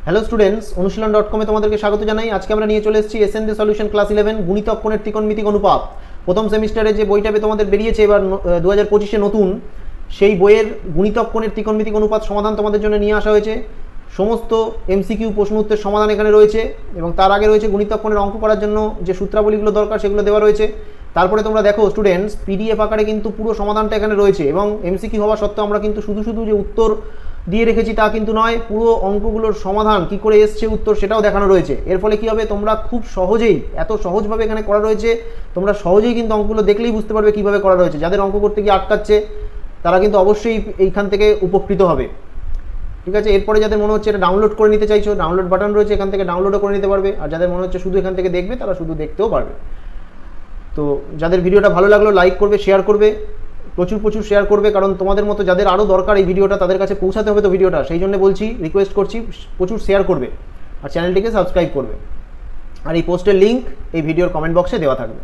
Hello students, অনুশীলন.com এ তোমাদেরকে স্বাগত জানাই। আজকে আমরা নিয়ে চলে এসেছি এসএনডি সলিউশন ক্লাস 11 গুণিতক কোণের ত্রিকোণমিতিক অনুপাত। প্রথম সেমিস্টারে যে বইটা তোমাদের বেরিয়েছে এবার 2025-এ নতুন, সেই বইয়ের গুণিতক কোণের ত্রিকোণমিতিক অনুপাত সমাধান তোমাদের জন্য নিয়ে আসা হয়েছে। সমস্ত এমসিকিউ প্রশ্ন উত্তরের সমাধান এখানে রয়েছে এবং তার আগে রয়েছে গুণিতক কোণের অঙ্ক করার জন্য যে সূত্রাবলীগুলো দরকার সেগুলো দেওয়া রয়েছে। তারপরে তোমরা দেখো স্টুডেন্টস, পিডিএফ আকারে কিন্তু পুরো সমাধানটা এখানে রয়েছে এবং এমসিকিউ হওয়া সত্ত্বেও আমরা কিন্তু শুধু শুধু যে উত্তর দিয়ে রেখেছি তা কিন্তু নয়, পুরো অঙ্কগুলোর সমাধান কি করে এসছে উত্তর সেটাও দেখানো রয়েছে। এর ফলে কি হবে, তোমরা খুব সহজেই, এত সহজভাবে এখানে করা রয়েছে, তোমরা সহজেই কিন্তু অঙ্কগুলো দেখলেই বুঝতে পারবে কিভাবে করা রয়েছে। যাদের অঙ্ক করতে গিয়ে আটকাচ্ছে তারা কিন্তু অবশ্যই এইখান থেকে উপকৃত হবে। ঠিক আছে, এরপরে যাদের মনে হচ্ছে এটা ডাউনলোড করে নিতে চাইছো, ডাউনলোড বাটন রয়েছে, এখান থেকে ডাউনলোডও করে নিতে পারবে। আর যাদের মনে হচ্ছে শুধু এখান থেকে দেখবে তারা শুধু দেখতেও পারবে। তো যাদের ভিডিওটা ভালো লাগলো লাইক করবে, শেয়ার করবে, প্রচুর প্রচুর শেয়ার করবে, কারণ তোমাদের মতো যাদের আরও দরকার এই ভিডিওটা তাদের কাছে পৌঁছাতে হবে। তো ভিডিওটা সেই জন্য বলছি, রিকোয়েস্ট করছি প্রচুর শেয়ার করবে আর চ্যানেলটিকে সাবস্ক্রাইব করবে। আর এই পোস্টের লিঙ্ক এই ভিডিওর কমেন্ট বক্সে দেওয়া থাকবে।